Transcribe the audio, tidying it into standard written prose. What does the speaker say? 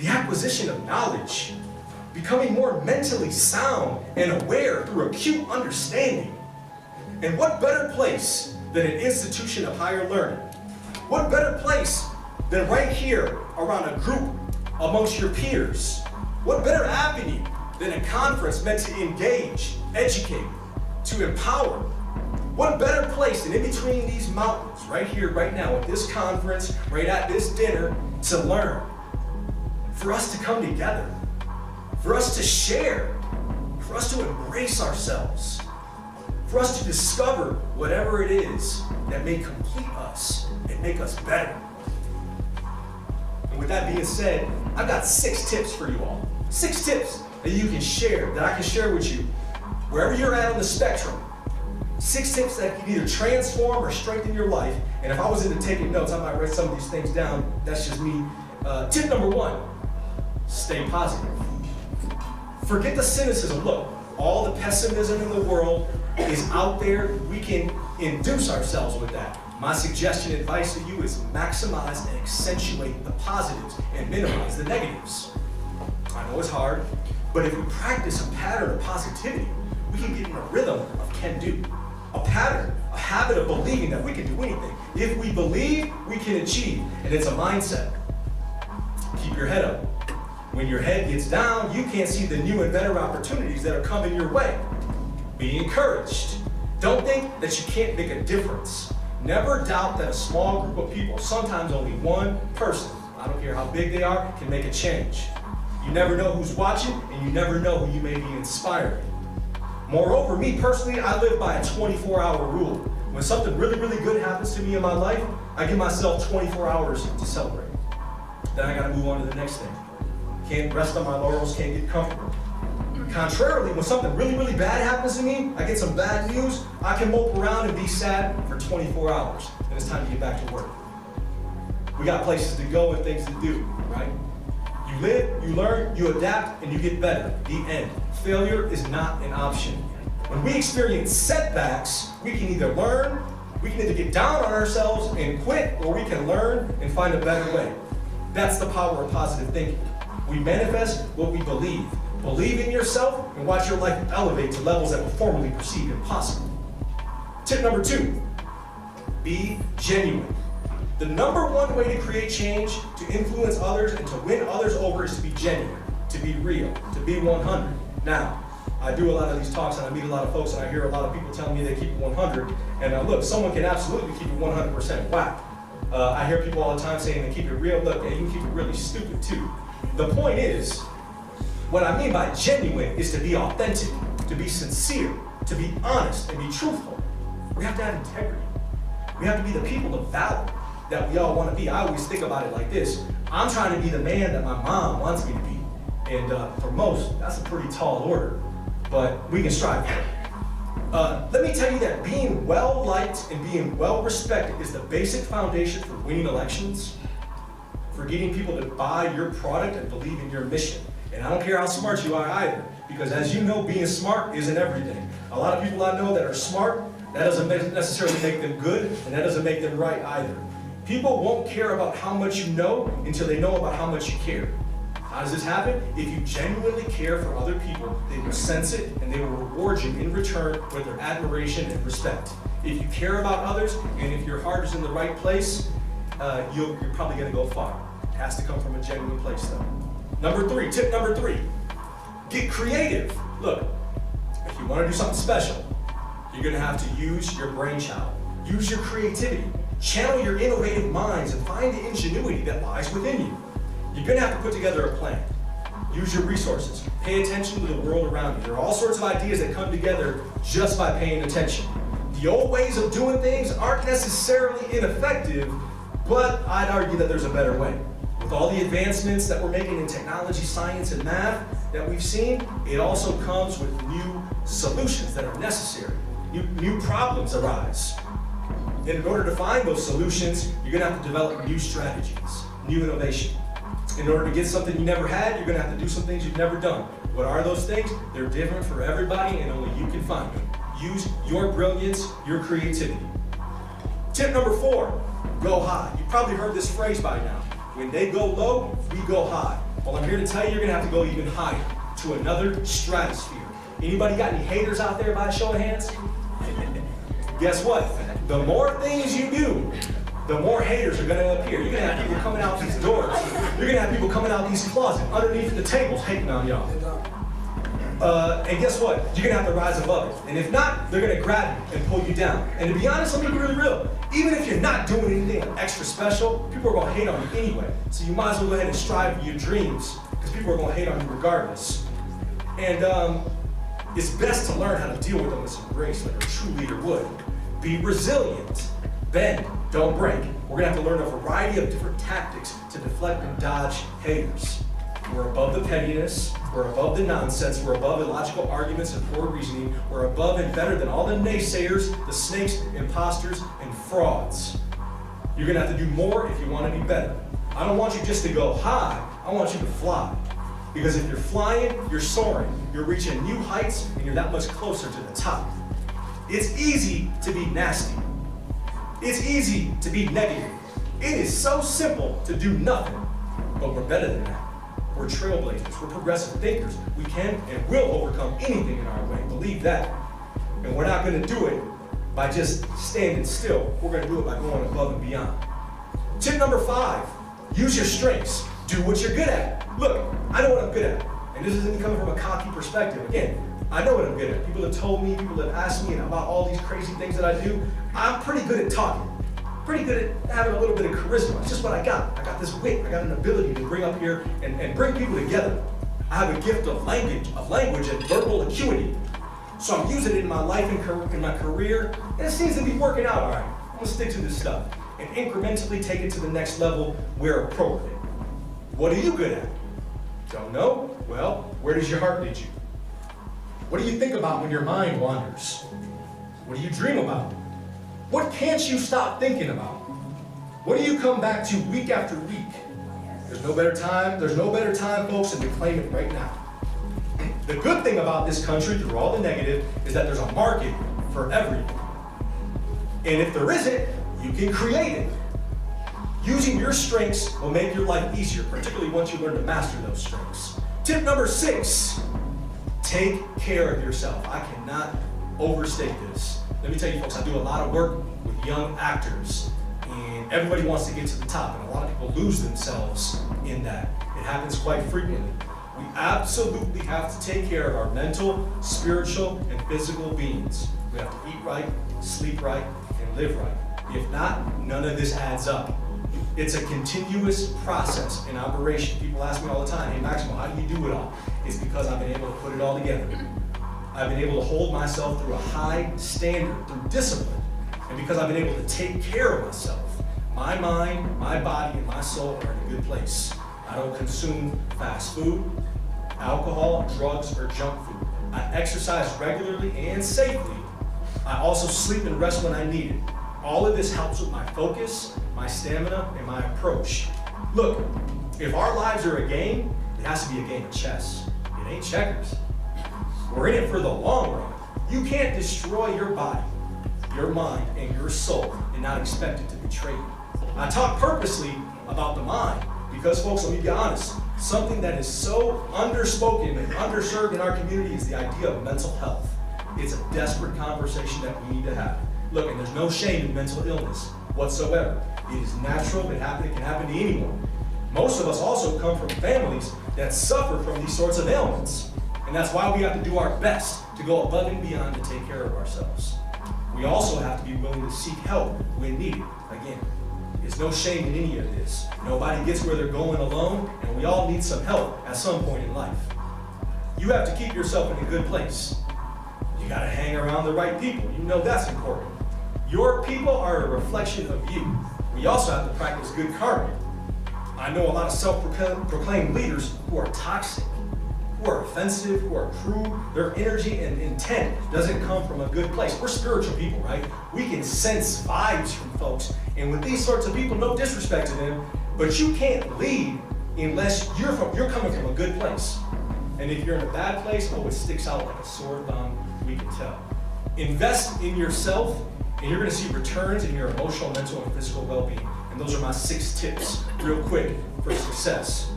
the acquisition of knowledge, becoming more mentally sound and aware through acute understanding. And what better place than an institution of higher learning? What better place than right here around a group amongst your peers? What better avenue than a conference meant to engage, educate, to empower? What better place than in between these mountains, right here, right now, at this conference, right at this dinner, to learn? For us to come together, for us to share, for us to embrace ourselves, for us to discover whatever it is that may complete us and make us better. And with that being said, I've got 6 tips for you all. 6 tips that you can share, that I can share with you, wherever you're at on the spectrum. 6 tips that can either transform or strengthen your life. And if I was into taking notes, I might write some of these things down. That's just me. Tip number 1, stay positive. Forget the cynicism. Look, all the pessimism in the world is out there. We can induce ourselves with that. My suggestion and advice to you is maximize and accentuate the positives and minimize the negatives. I know it's hard, but if we practice a pattern of positivity, we can get in a rhythm of can do. A pattern, a habit of believing that we can do anything. If we believe, we can achieve, and it's a mindset. Keep your head up. When your head gets down, you can't see the new and better opportunities that are coming your way. Be encouraged. Don't think that you can't make a difference. Never doubt that a small group of people, sometimes only one person, I don't care how big they are, can make a change. You never know who's watching, and you never know who you may be inspiring. Moreover, me personally, I live by a 24-hour rule. When something really, really good happens to me in my life, I give myself 24 hours to celebrate. Then I gotta move on to the next thing. Can't rest on my laurels, can't get comfortable. Contrarily, when something really, really bad happens to me, I get some bad news, I can mope around and be sad for 24 hours. Then it's time to get back to work. We got places to go and things to do, right? You live, you learn, you adapt, and you get better. The end. Failure is not an option. When we experience setbacks, we can either learn, we can either get down on ourselves and quit, or we can learn and find a better way. That's the power of positive thinking. We manifest what we believe. Believe in yourself and watch your life elevate to levels that were formerly perceived impossible. Tip number 2, be genuine. The number 1 way to create change, to influence others, and to win others over is to be genuine, to be real, to be 100. Now, I do a lot of these talks and I meet a lot of folks and I hear a lot of people telling me they keep it 100. And look, someone can absolutely keep it 100% whack. I hear people all the time saying they keep it real. Look, hey, you can keep it really stupid too. The point is, what I mean by genuine is to be authentic, to be sincere, to be honest and be truthful. We have to have integrity. We have to be the people of valor that we all want to be. I always think about it like this. I'm trying to be the man that my mom wants me to be. And for most, that's a pretty tall order, but we can strive for it. Let me tell you that being well-liked and being well-respected is the basic foundation for winning elections, for getting people to buy your product and believe in your mission. And I don't care how smart you are either, because as you know, being smart isn't everything. A lot of people I know that are smart, that doesn't necessarily make them good, and that doesn't make them right either. People won't care about how much you know until they know about how much you care. How does this happen? If you genuinely care for other people, they will sense it and they will reward you in return with their admiration and respect. If you care about others and if your heart is in the right place, you're probably going to go far. It has to come from a genuine place though. Tip number 3, get creative. Look, if you want to do something special, you're going to have to use your brainchild. Use your creativity. Channel your innovative minds and find the ingenuity that lies within you. You're going to have to put together a plan. Use your resources. Pay attention to the world around you. There are all sorts of ideas that come together just by paying attention. The old ways of doing things aren't necessarily ineffective, but I'd argue that there's a better way. With all the advancements that we're making in technology, science, and math that we've seen, it also comes with new solutions that are necessary. New problems arise. And in order to find those solutions, you're going to have to develop new strategies, new innovation. In order to get something you never had, you're going to have to do some things you've never done. What are those things? They're different for everybody and only you can find them. Use your brilliance, your creativity. Tip number 4, go high. You've probably heard this phrase by now. When they go low, we go high. Well, I'm here to tell you, you're gonna have to go even higher, to another stratosphere. Anybody got any haters out there by a show of hands? Guess what? The more things you do, the more haters are gonna appear. You're gonna have people coming out these doors. You're gonna have people coming out these closets, underneath the tables, hating on y'all. And guess what? You're gonna have to rise above it. And if not, they're gonna grab you and pull you down. And to be honest, let me be really real. Even if you're not doing anything extra special, people are gonna hate on you anyway. So you might as well go ahead and strive for your dreams, because people are gonna hate on you regardless. And it's best to learn how to deal with them with some grace, like a true leader would. Be resilient. Bend, don't break. We're gonna have to learn a variety of different tactics to deflect and dodge haters. We're above the pettiness, we're above the nonsense, we're above illogical arguments and poor reasoning, we're above and better than all the naysayers, the snakes, imposters, and frauds. You're gonna have to do more if you wanna be better. I don't want you just to go high, I want you to fly. Because if you're flying, you're soaring, you're reaching new heights, and you're that much closer to the top. It's easy to be nasty. It's easy to be negative. It is so simple to do nothing, but we're better than that. We're trailblazers, we're progressive thinkers. We can and will overcome anything in our way, believe that. And we're not gonna do it by just standing still. We're gonna do it by going above and beyond. Tip number 5, use your strengths. Do what you're good at. Look, I know what I'm good at. And this isn't coming from a cocky perspective. Again, I know what I'm good at. People have told me, people have asked me about all these crazy things that I do. I'm pretty good at talking. Pretty good at having a little bit of charisma. It's just what I got. I got this wit. I got an ability to bring up here and bring people together. I have a gift of language and verbal acuity. So I'm using it in my life and in my career, and it seems to be working out all right. I'm gonna stick to this stuff and incrementally take it to the next level where appropriate. What are you good at? Don't know? Well, where does your heart lead you? What do you think about when your mind wanders? What do you dream about? What can't you stop thinking about? What do you come back to week after week? There's no better time, folks, than to claim it right now. The good thing about this country, through all the negative, is that there's a market for everything. And if there isn't, you can create it. Using your strengths will make your life easier, particularly once you learn to master those strengths. Tip number 6, take care of yourself. I cannot overstate this. Let me tell you folks, I do a lot of work with young actors, and everybody wants to get to the top, and a lot of people lose themselves in that. It happens quite frequently. We absolutely have to take care of our mental, spiritual, and physical beings. We have to eat right, sleep right, and live right. If not, none of this adds up. It's a continuous process in operation. People ask me all the time, hey Maximo, how do you do it all? It's because I've been able to put it all together. I've been able to hold myself through a high standard, through discipline. And because I've been able to take care of myself, my mind, my body, and my soul are in a good place. I don't consume fast food, alcohol, drugs, or junk food. I exercise regularly and safely. I also sleep and rest when I need it. All of this helps with my focus, my stamina, and my approach. Look, if our lives are a game, it has to be a game of chess. It ain't checkers. We're in it for the long run. You can't destroy your body, your mind, and your soul and not expect it to betray you. I talk purposely about the mind because, folks, let me be honest, something that is so underspoken and underserved in our community is the idea of mental health. It's a desperate conversation that we need to have. Look, and there's no shame in mental illness whatsoever. It is natural, it can happen to anyone. Most of us also come from families that suffer from these sorts of ailments. And that's why we have to do our best to go above and beyond to take care of ourselves. We also have to be willing to seek help when needed. Again, there's no shame in any of this. Nobody gets where they're going alone, and we all need some help at some point in life. You have to keep yourself in a good place. You gotta hang around the right people. You know that's important. Your people are a reflection of you. We also have to practice good karma. I know a lot of self-proclaimed leaders who are toxic, who are offensive, who are cruel. Their energy and intent doesn't come from a good place. We're spiritual people, right? We can sense vibes from folks. And with these sorts of people, no disrespect to them, but you can't lead unless you're coming from a good place. And if you're in a bad place, it sticks out like a sore thumb, we can tell. Invest in yourself, and you're gonna see returns in your emotional, mental, and physical well-being. And those are my 6 tips, real quick, for success.